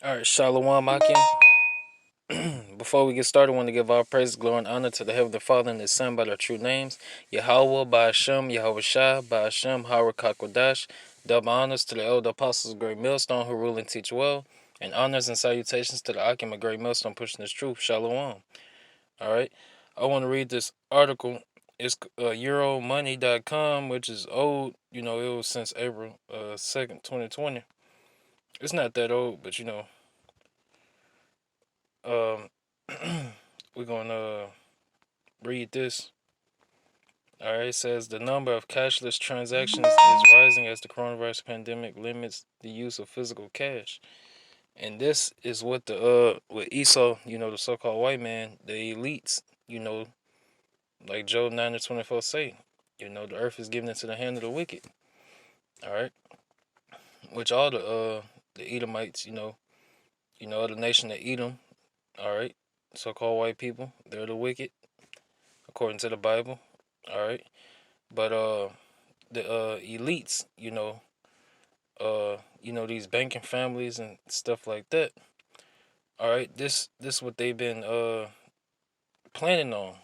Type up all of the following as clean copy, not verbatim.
All right, Shalom Akim. Before we get started, I want to give all praise, glory, and honor to the Heavenly Father and His Son by their true names, Yahweh, by Hashem, Yahweh Shai, by Hashem, Hara Kakwadash. Double honors to the elder apostles of Great Millstone who rule and teach well, and honors and salutations to the Akim of Great Millstone pushing this truth. Shalom. All right, I want to read this article. It's Euromoney.com, which is old. It was since April 2nd, 2020. It's not that old, but um, we're going to read this. All right, it says the number of cashless transactions is rising as the coronavirus pandemic limits the use of physical cash. And this is what with Esau, the so-called white man, the elites, you know, like Job 9:24 say, the earth is given into the hand of the wicked. All right, which all the Edomites, the nation of Edom, all right, so-called white people, they're the wicked according to the Bible. All right, but the elites, these banking families and stuff like that. All right, this what they've been planning on.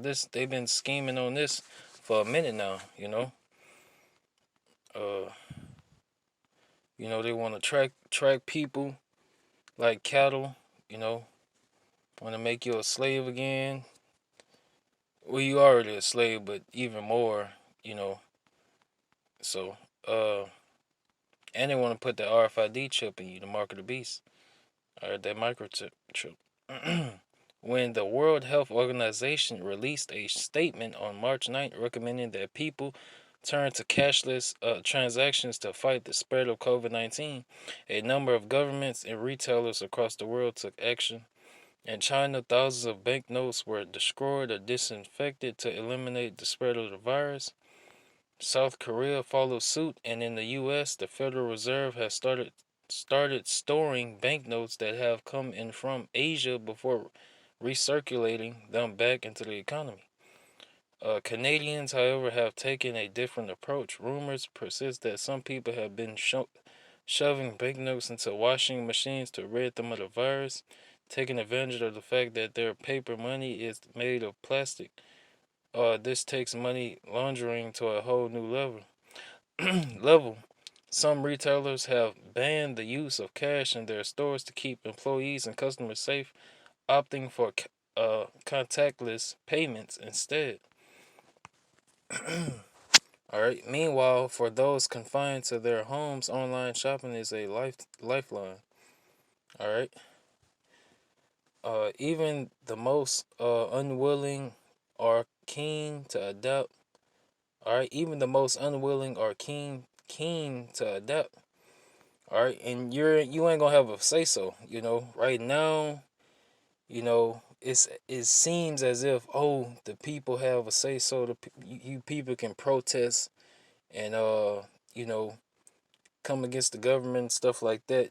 This they've been scheming on this for a minute now. Uh, they want to track people like cattle. You know, want to make you a slave again. Well, you already a slave, but even more. You know, so and they want to put the RFID chip in you, the mark of the beast. All right, that microchip. When the World Health Organization released a statement on March 9th recommending that people turn to cashless transactions to fight the spread of COVID 19, a number of governments and retailers across the world took action. In China, thousands of banknotes were destroyed or disinfected to eliminate the spread of the virus. South Korea followed suit, and in the U.S., the Federal Reserve has started storing banknotes that have come in from Asia before recirculating them back into the economy. Canadians, however, have taken a different approach. Rumors persist that some people have been shoving banknotes into washing machines to rid them of the virus, taking advantage of the fact that their paper money is made of plastic. This takes money laundering to a whole new level. level. Some retailers have banned the use of cash in their stores to keep employees and customers safe, opting for contactless payments instead. All right. Meanwhile, for those confined to their homes, online shopping is a lifeline. All right. Even the most unwilling are keen to adapt. All right. Even the most unwilling are keen to adapt. All right. And you ain't gonna have a say so. Right now, it seems as if the people have a say so. You people can protest and you know come against the government and stuff like that.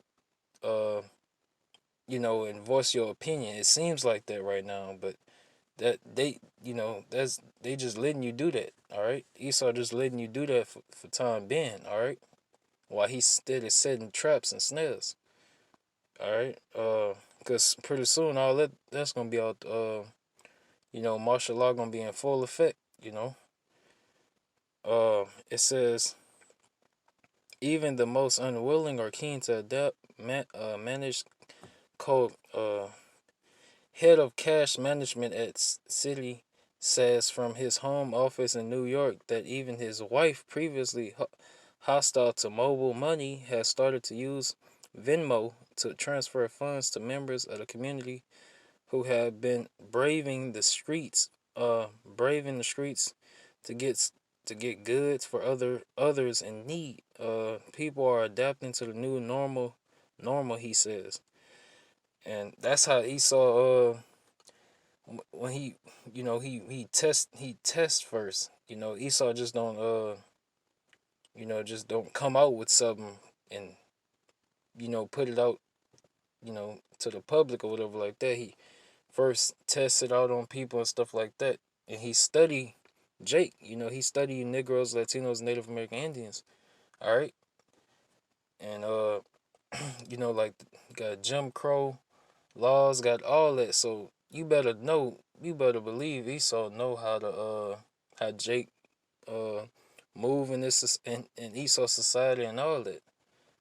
Uh, and voice your opinion. It seems like that right now, but that that's they just letting you do that. All right, Esau just letting you do that for time being. All right, while he's steady setting traps and snares. All right, because pretty soon all that's gonna be out. Martial law gonna be in full effect. It says even the most unwilling are keen to adapt. Managed code. Head of cash management at Citi says from his home office in New York that even his wife, previously hostile to mobile money, has started to use Venmo to transfer funds to members of the community who have been braving the streets to get goods for others in need. People are adapting to the new normal, he says. And that's how Esau when he tests first. Esau just don't just don't come out with something and put it out to the public or whatever like that. He first tests it out on people and stuff like that. And he study Jake. He study Negroes, Latinos, Native American Indians. All right. And like got Jim Crow laws, got all that. So you better know, you better believe Esau know how Jake uh move in in Esau society and all that.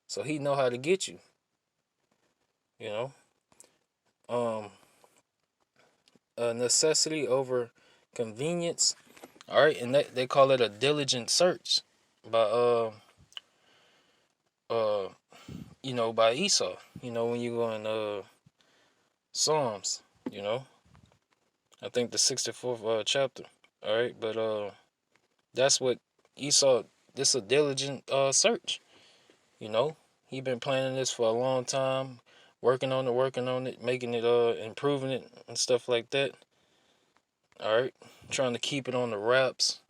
So he know how to get you. You know, um, necessity over convenience. All right, and they call it a diligent search by uh by Esau. When you go in Psalms, you know, I think the 64th chapter. All right, but that's what Esau. This a diligent search. You know, he been planning this for a long time, working on it, making it improving it and stuff like that. All right, trying to keep it on the wraps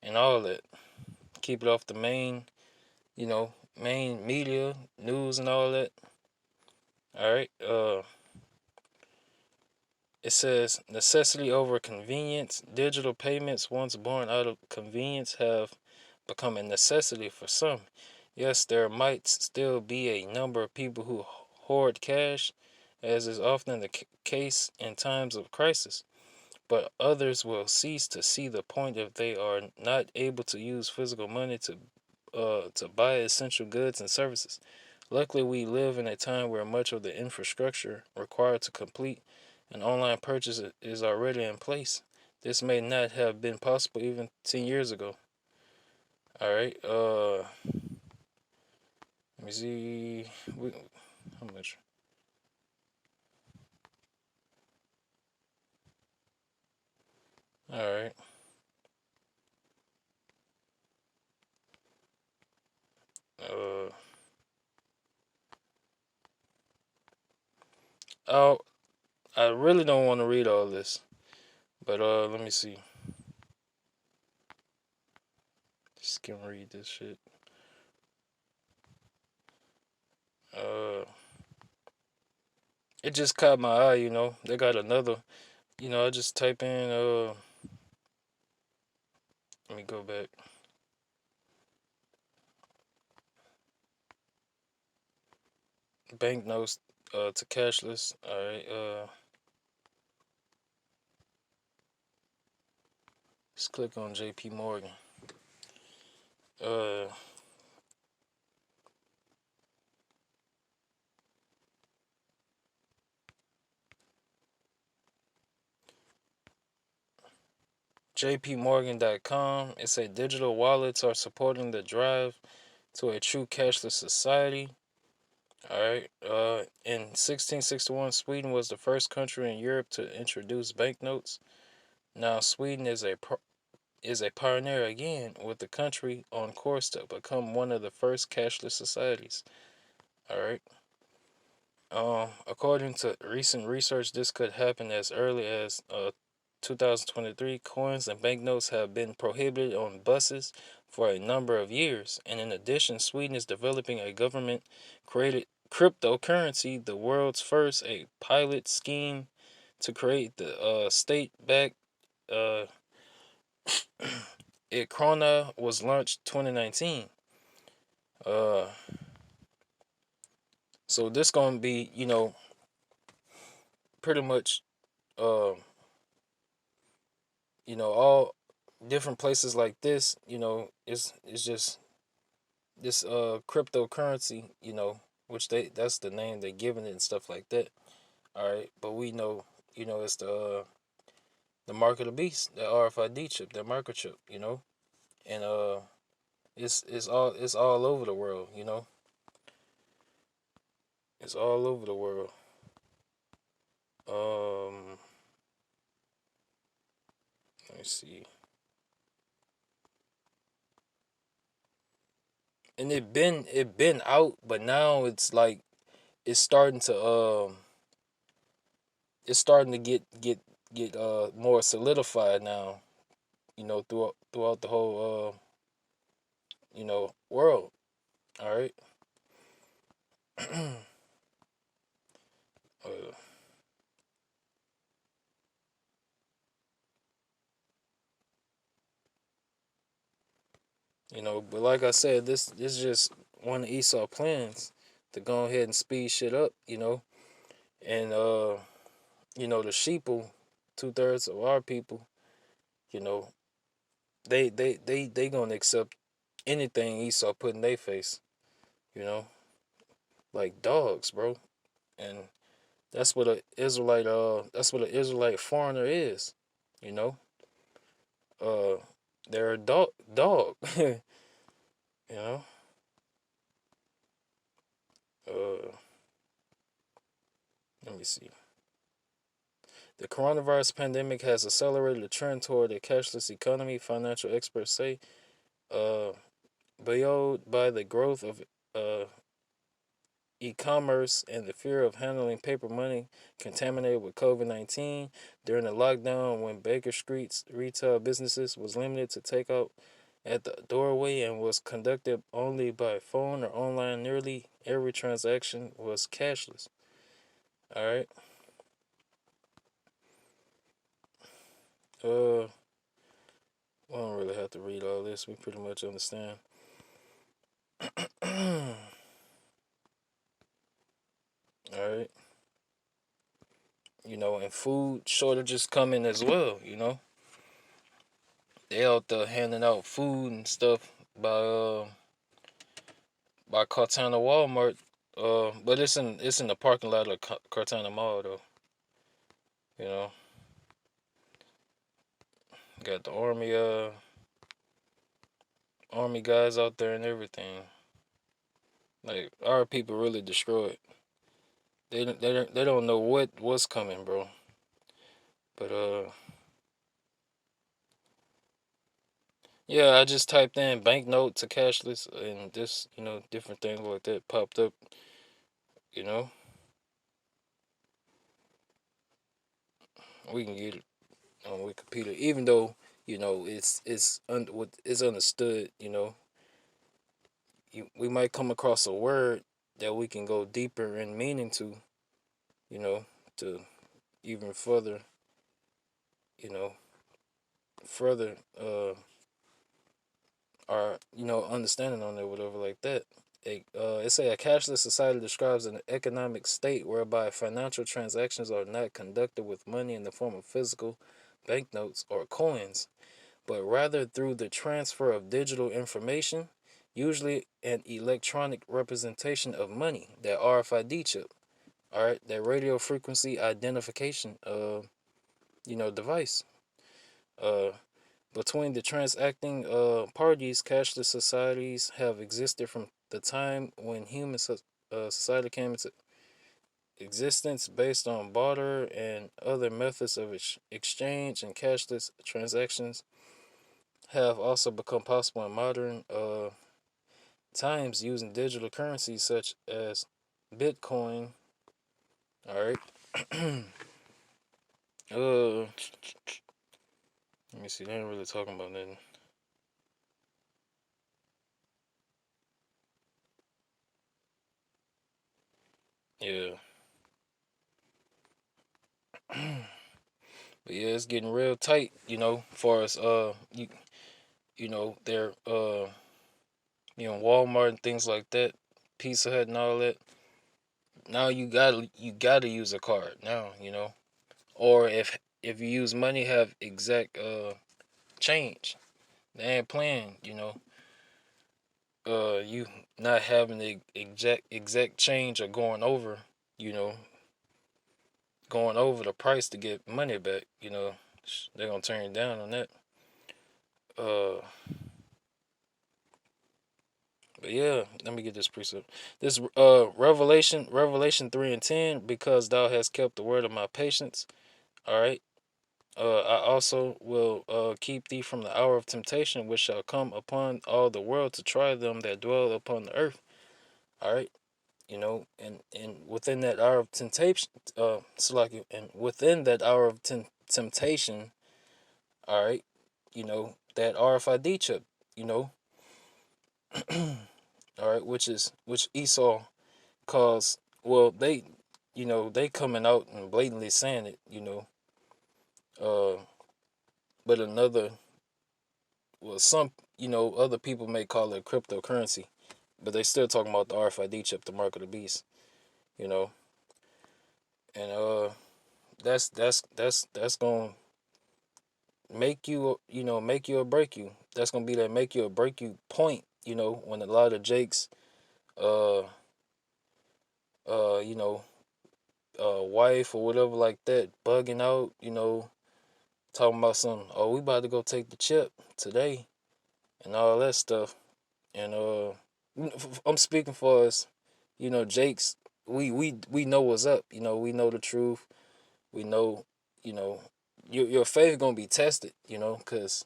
and all that. Keep it off the main media, news and all that. All right. It says necessity over convenience. Digital payments, once born out of convenience, have become a necessity for some. Yes, there might still be a number of people who hoard cash, as is often the case in times of crisis, but others will cease to see the point if they are not able to use physical money to buy essential goods and services. Luckily, we live in a time where much of the infrastructure required to complete an online purchase is already in place. This may not have been possible even 10 years ago. All right. Let me see. How much? All right. Uh. Oh, I really don't want to read all this, but let me see. Just can read this shit. Uh. It just caught my eye. They got another. I just type in. Let me go back. Banknotes to cashless. All right. Let's click on J.P. Morgan. Uh, JPMorgan.com. It said digital wallets are supporting the drive to a true cashless society. All right. In 1661, Sweden was the first country in Europe to introduce banknotes. Now, Sweden is a pioneer again, with the country on course to become one of the first cashless societies. All right. According to recent research, this could happen as early as 2023. Coins and banknotes have been prohibited on buses for a number of years, and in addition, Sweden is developing a government-created cryptocurrency, the world's first, a pilot scheme to create the state-backed uh, Krona was launched 2019. Uh, so this gonna be, pretty much. Um, all different places like this, it's just this cryptocurrency, which that's the name they giving it and stuff like that. All right, but we know, it's the mark of the beast, the RFID chip, the microchip, and it's all over the world, it's all over the world. Um, let me see, and it been out, but now it's starting to get more solidified now, throughout the whole world. All right. uh, but like I said, this is just one of Esau plans to go ahead and speed shit up, and the sheeple, 2/3 of our people, you know, they gonna accept anything Esau put in their face, you know, like dogs, bro. And that's what an Israelite foreigner is, you know. Uh, they're a dog, you know. Uh, Let me see. The coronavirus pandemic has accelerated the trend toward a cashless economy, financial experts say. Uh, Buoyed by the growth of uh, e-commerce and the fear of handling paper money contaminated with COVID-19 during the lockdown, when Baker Street's retail businesses was limited to takeout at the doorway and was conducted only by phone or online, nearly every transaction was cashless. All right. We don't really have to read all this. We pretty much understand. All right. And food shortages coming as well. They out there handing out food and stuff by Cortana Walmart. But it's in the parking lot of Cortana Mall though. You know, got the army guys out there and everything. Like our people really destroyed. They don't know what's coming, bro. But yeah, I just typed in banknote to cashless, and this different things like that popped up. You know, we can get it on Wikipedia, even though it's understood. We might come across a word that we can go deeper in meaning to. You know, to even you know, further our understanding on it, whatever like that. It say a cashless society describes an economic state whereby financial transactions are not conducted with money in the form of physical banknotes or coins, but rather through the transfer of digital information, usually an electronic representation of money, that RFID chip. All right, that radio frequency identification device. Uh Between the transacting parties, cashless societies have existed from the time when human society came into existence, based on barter and other methods of exchange, and cashless transactions have also become possible in modern times using digital currencies such as Bitcoin. All right. Let me see. They ain't really talking about nothing. Yeah. But yeah, it's getting real tight, far as they're Walmart and things like that, Pizza Hut and all that. Now you gotta use a card now, or if you use money, have exact change. They ain't playing, you not having the exact change, or you know, going over the price to get money back. They're gonna turn you down on that. Uh, but yeah, let me get this precept. This Revelation 3:10, because thou hast kept the word of my patience. All right. I also will keep thee from the hour of temptation, which shall come upon all the world to try them that dwell upon the earth. All right. And within that hour of temptation, and within that hour of temptation, all right, that RFID chip, you know, all right, which Esau calls, well, they coming out and blatantly saying it, uh, but some, other people may call it cryptocurrency, but they still talking about the RFID chip, the mark of the beast. You know, and that's gonna make you, make you or break you. That's gonna be that make you or break you point. When a lot of Jakes, uh, you know, wife or whatever like that, bugging out. Talking about something. Oh, we about to go take the chip today and all that stuff. And I'm speaking for us. Jakes. We know what's up. We know the truth. We know. You know, your faith gonna be tested. Cause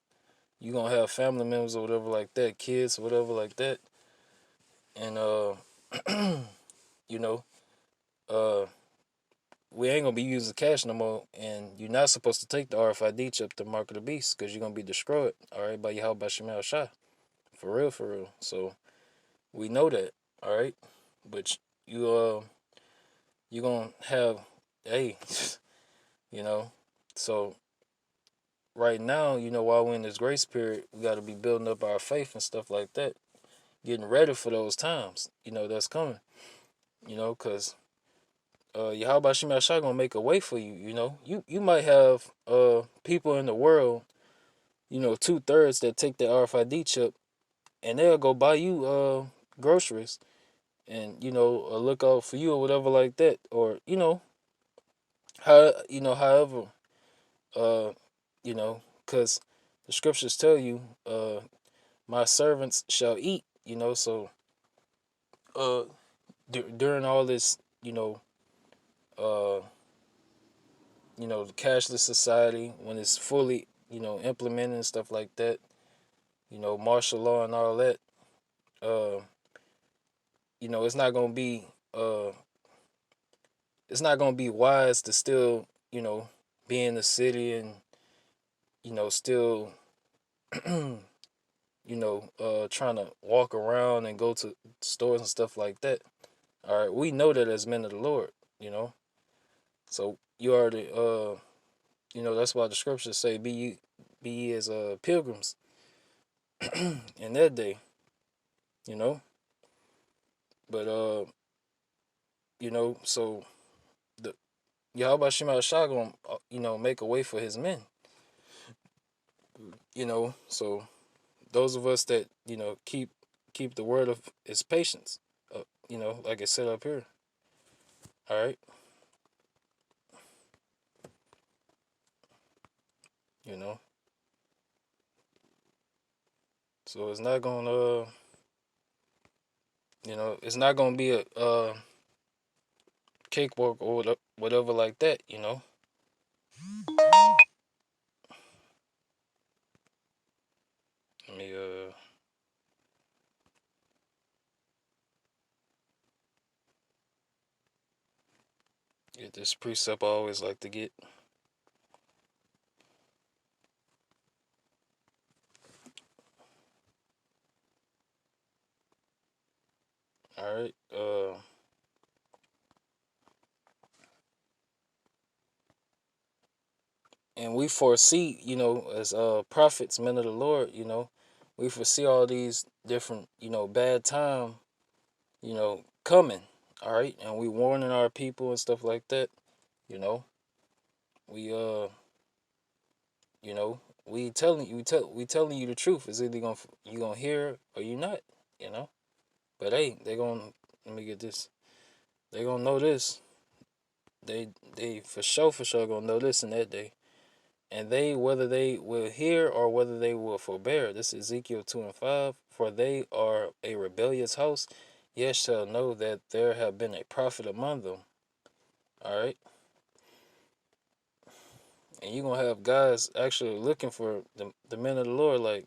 you gonna have family members or whatever like that, kids or whatever like that, and you know, uh, we ain't gonna be using cash no more, and you're not supposed to take the RFID chip to mark of the beast, because you're gonna be destroyed. All right, by Yahweh Shemal Shah, for real, for real. So we know that. All right, but you gonna have, hey, you know, so right now, while we're in this grace period, we got to be building up our faith and stuff like that, getting ready for those times, that's coming, because Yahweh Shema Shah gonna make a way for you, you might have people in the world, 2/3 that take the RFID chip, and they'll go buy you groceries, and look out for you or whatever like that, or however, uh because the scriptures tell you, my servants shall eat, so uh during all this, uh the cashless society, when it's fully, implemented and stuff like that, martial law and all that, uh, it's not gonna be, uh, it's not gonna be wise to still, be in the city and, still, trying to walk around and go to stores and stuff like that. All right, we know that as men of the Lord, so you already, that's why the scriptures say, be ye as pilgrims in that day, you know. But so the Yahweh Shema Shah gonna make a way for his men. So those of us that keep the word of his patience, like it said up here. All right, you know. So it's not gonna it's not gonna be a cakewalk or whatever like that. Let me get this precept I always like to get. All right. And we foresee, as prophets, men of the Lord, we foresee all these different, bad time, coming. All right, and we warning our people and stuff like that. You know, we you know, we telling you the truth. It's either you gonna hear or you not. You know, but hey, they gonna let me get this. They gonna know this. They for sure gonna know this in that day. And they, whether they will hear or whether they will forbear. This is Ezekiel 2:5. For they are a rebellious house, yet shall know that there have been a prophet among them. All right. And you're going to have guys actually looking for the men of the Lord, like,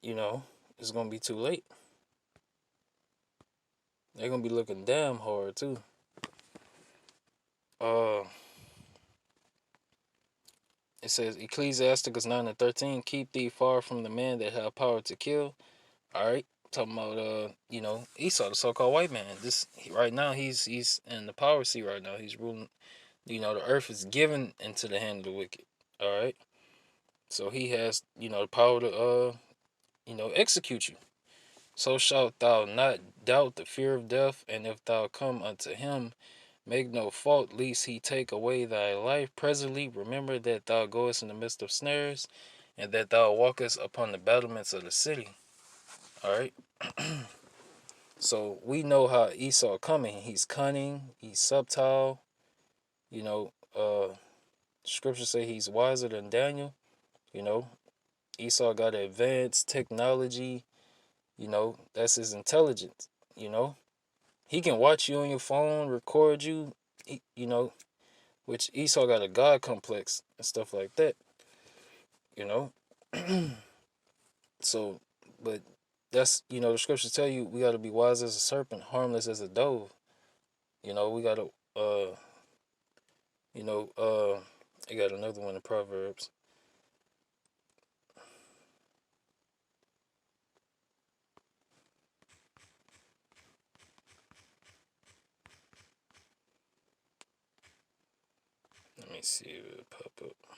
it's going to be too late. They're going to be looking damn hard, too. Uh, it says, Ecclesiasticus 9:13, keep thee far from the man that have power to kill. All right, talking about Esau, the so-called white man. Right now he's in the power seat right now. He's ruling. The earth is given into the hand of the wicked. All right, so he has the power to execute you. So shalt thou not doubt the fear of death, and if thou come unto him, make no fault, lest he take away thy life. Presently remember that thou goest in the midst of snares, and that thou walkest upon the battlements of the city. All right. So we know how Esau coming. He's cunning. He's subtle. You know, scripture say he's wiser than Daniel. You know, Esau got advanced technology. You know, that's his intelligence. You know, he can watch you on your phone, record you. You know, which Esau got a God complex and stuff like that. You know, so, but that's, the scriptures tell you we got to be wise as a serpent, harmless as a dove. We got to you know I got another one in Proverbs. Let me see if it'll pop up.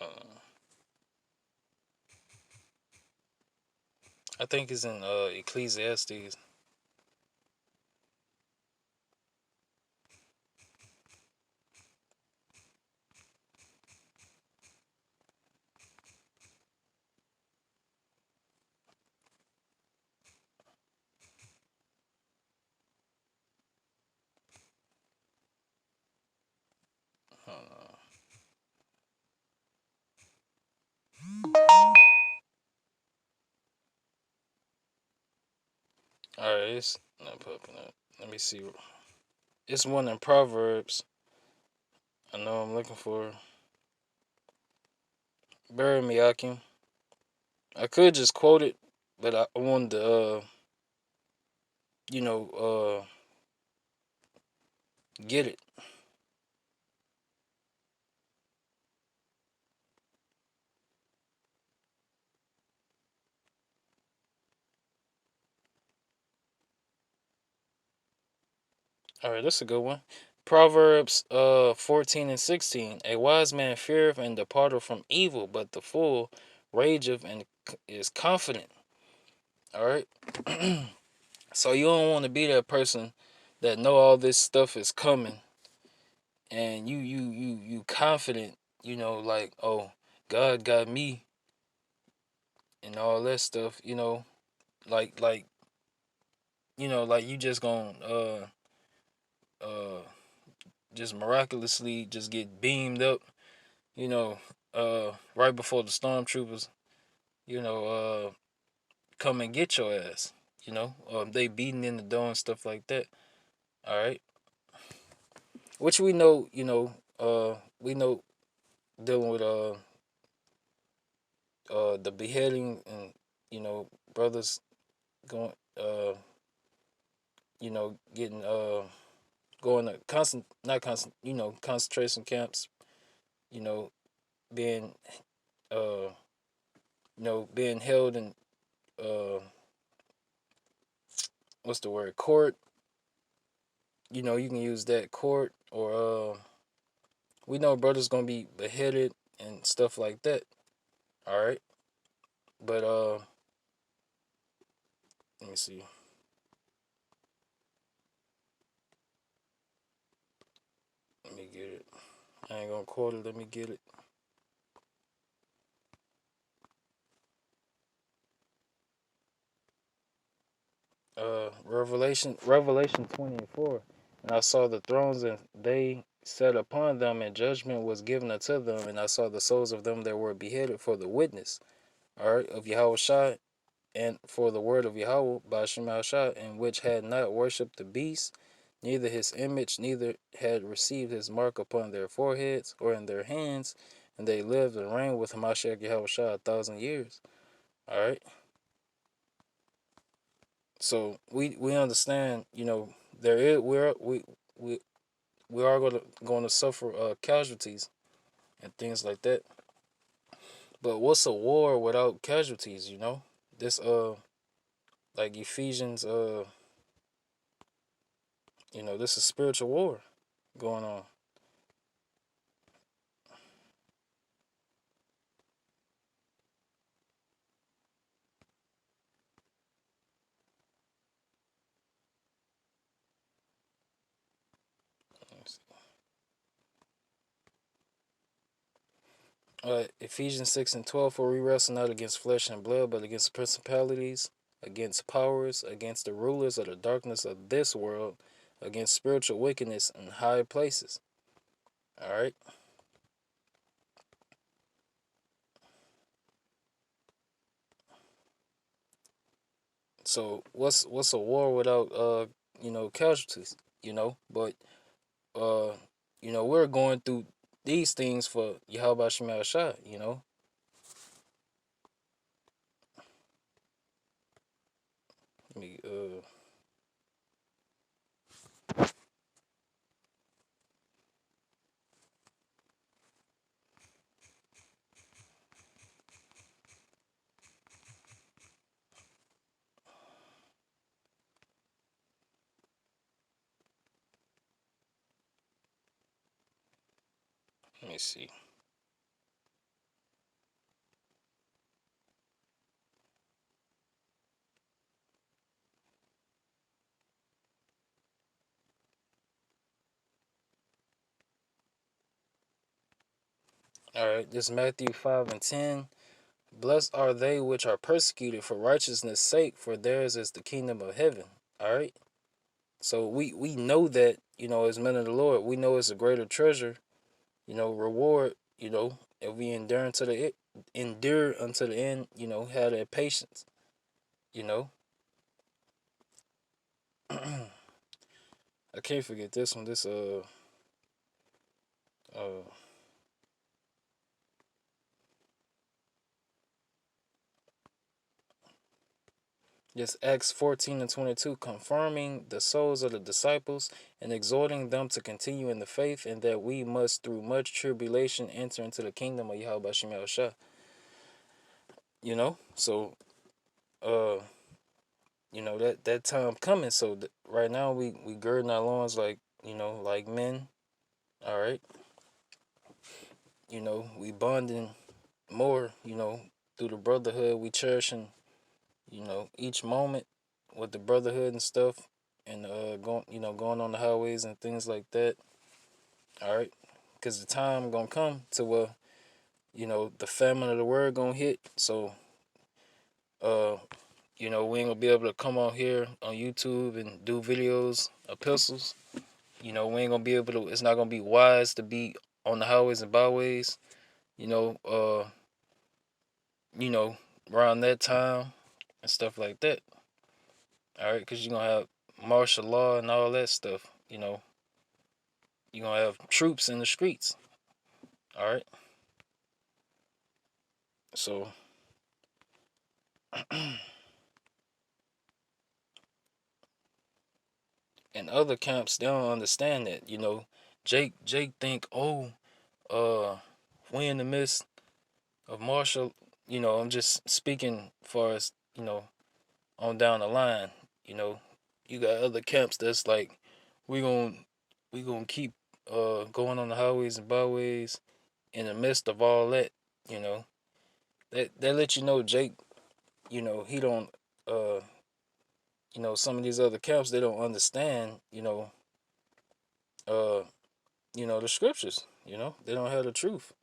uh, I think it's in Ecclesiastes. uh, all right, it's not popping up. Let me see. It's one in Proverbs. I know I'm looking for. Bury me, Akim. I could just quote it, but I wanted to, you know, get it. All right, that's a good one. Proverbs 14 and 16. A wise man feareth and departeth from evil, but the fool rageth and is confident. All right. So you don't want to be that person that know all this stuff is coming, and you confident. Like, oh, God got me and all that stuff. Like like you just gonna uh just miraculously just get beamed up, you know, right before the stormtroopers, you know, come and get your ass. They beating in the door and stuff like that. All right, which we know, we know dealing with the beheading and brothers going getting going to constant not constant concentration camps, you know being uh being held in uh what's the word, court. You can use that, court, or we know brothers gonna be beheaded and stuff like that. All right, but let me see. Let me get it. I ain't gonna quote it. Let me get it. Revelation 20:4. And I saw the thrones, and they sat upon them, and judgment was given unto them. And I saw the souls of them that were beheaded for the witness, all right, of Yahweh Shai, and for the word of Yahweh by Shema Shai, and which had not worshipped the beast, neither his image, neither had received his mark upon their foreheads or in their hands, and they lived and reigned with Hamashiach Yahushua 1,000 years. All right. So we understand, there is we we are going to suffer casualties and things like that. But what's a war without casualties? This like Ephesians this is spiritual war going on. Ephesians 6 and 12, for we wrestle not against flesh and blood, but against principalities, against powers, against the rulers of the darkness of this world, against spiritual wickedness in high places. All right. So what's a war without casualties? But uh we're going through these things for Yahweh Shemel Shah. Let me let me see. All right, this is Matthew 5 and 10. Blessed are they which are persecuted for righteousness' sake, for theirs is the kingdom of heaven. All right. So we know that, as men of the Lord, we know it's a greater treasure, reward, if we endure unto the end, have that patience, you know. I can't forget this one. Uh This Acts 14 and 22, confirming the souls of the disciples and exhorting them to continue in the faith, and that we must through much tribulation enter into the kingdom of Yahweh Shem Shah. So uh that time coming. So right now we girding our loins like like men. All right. We bonding more. Through the brotherhood, we cherishing each moment with the brotherhood and stuff, and going on the highways and things like that. All right, because the time gonna come to where the famine of the word gonna hit. So uh we ain't gonna be able to come on here on YouTube and do videos, epistles. We ain't gonna be able to. It's not gonna be wise to be on the highways and byways. You know, uh, you know, around that time and stuff like that. All right, because you're gonna have martial law and all that stuff. You're gonna have troops in the streets. All right, so in other camps they don't understand that. Jake think, oh, uh, we in the midst of martial. I'm just speaking for us. On down the line. You know, you got other camps that's like, we gon' we gonna keep going on the highways and byways in the midst of all that. You know, that let you know Jake. He don't. Some of these other camps they don't understand. Uh, the scriptures. They don't have the truth.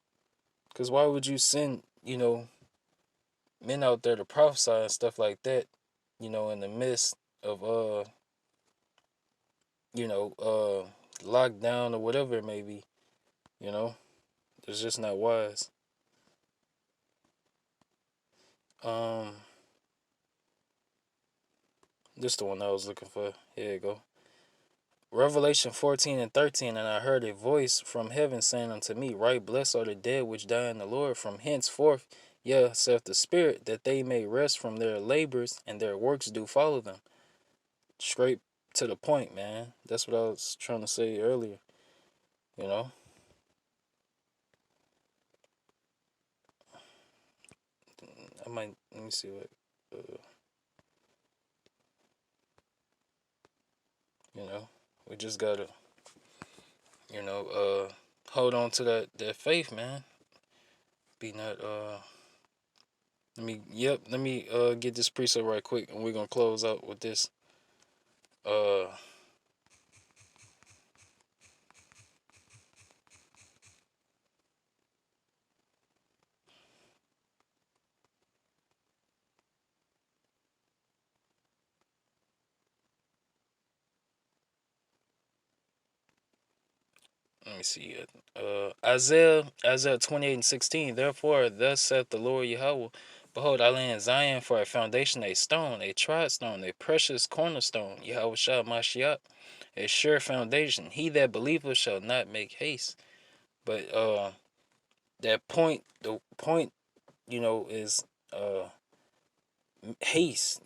Cause why would you send men out there to prophesy and stuff like that? In the midst of lockdown or whatever it may be. You know, it's just not wise. Um, this the one I was looking for. Here you go. Revelation 14 and 13, and I heard a voice from heaven saying unto me, Right, blessed are the dead which die in the Lord from henceforth, yea, saith the Spirit, that they may rest from their labors, and their works do follow them. Straight to the point, man. That's what I was trying to say earlier, you know? I might, let me see what, you know, we just gotta, you know, hold on to that faith, man. Be not, let me get this preset right quick, and we're gonna close out with this. Uh, Let me see it. Isaiah 28 and 16. Therefore, thus saith the Lord Yahweh, Behold, I lay in Zion for a foundation, a stone, a tried stone, a precious cornerstone, Yahweh Shah Mashiach, a sure foundation. He that believeth shall not make haste. But that point, the point, is haste,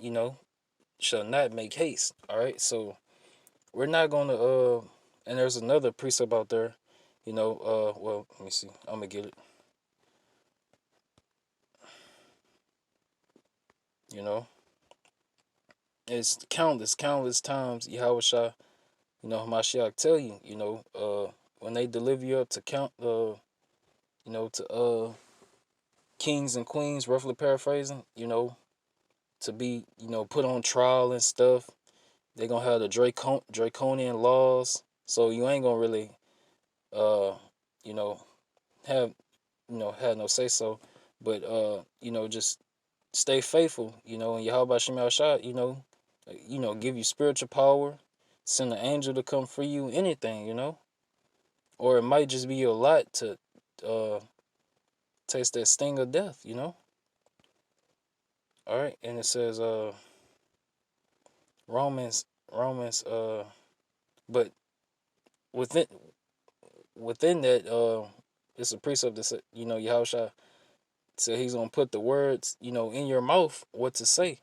shall not make haste. All right, so we're not gonna and there's another precept out there, well, let me see. I'm gonna get it. You know, it's countless times Yahweh Shah, Hamashiach tell you, when they deliver you up to to kings and queens, roughly paraphrasing, to be, put on trial and stuff. They gonna have the draconian laws, so you ain't gonna really, uh, you know, have, had no say so, but just stay faithful, and Yahweh Shem Shah, give you spiritual power, send an angel to come free you, anything, or it might just be your lot to uh, taste that sting of death. All right, and it says Romans, but within that, it's a precept that said, Yahweh Shah said he's gonna put the words, in your mouth, what to say.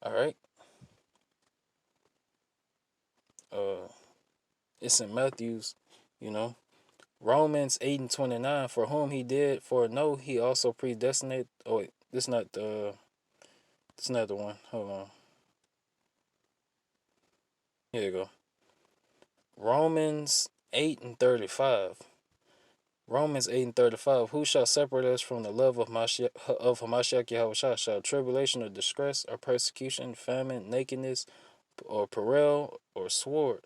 All right, it's in Matthew's, you know. Romans 8 and 29, for whom he did foreknow, he also predestinated. Oh, wait, this not the one. Hold on. Here you go. Romans 8 and 35. Romans 8 and 35. Who shall separate us from the love of Hamashiach Yahweh Shah? Shall tribulation or distress or persecution, famine, nakedness, or peril, or sword?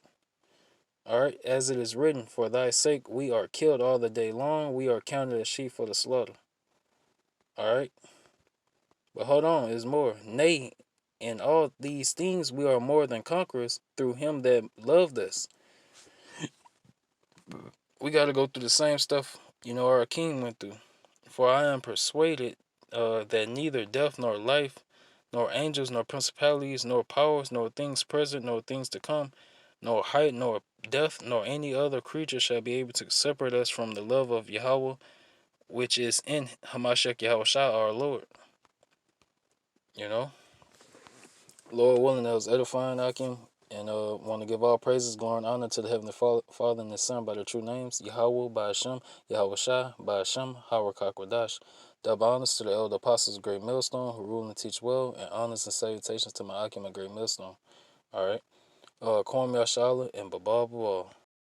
All right, as it is written, for thy sake we are killed all the day long, we are counted as sheep for the slaughter. All right, but hold on, there's more. Nay, in all these things we are more than conquerors through him that loved us. We got to go through the same stuff, our king went through. For I am persuaded that neither death nor life, nor angels, nor principalities, nor powers, nor things present, nor things to come, nor height, nor depth, nor any other creature shall be able to separate us from the love of Yahweh, which is in Hamashiach Yahweh Shah, our Lord. You know, Lord willing, that was edifying, Akim. And want to give all praises, glory, and honor to the Heavenly Father and His Son by the true names, Yahweh, by Hashem, Yahweh Shai, by Hashem, Harakak Wadash. Double honors to the elder apostles of Great Millstone, who rule and teach well, and honors and salutations to my Akim of Great Millstone. All right. Kwame Yashala and Babal Babal.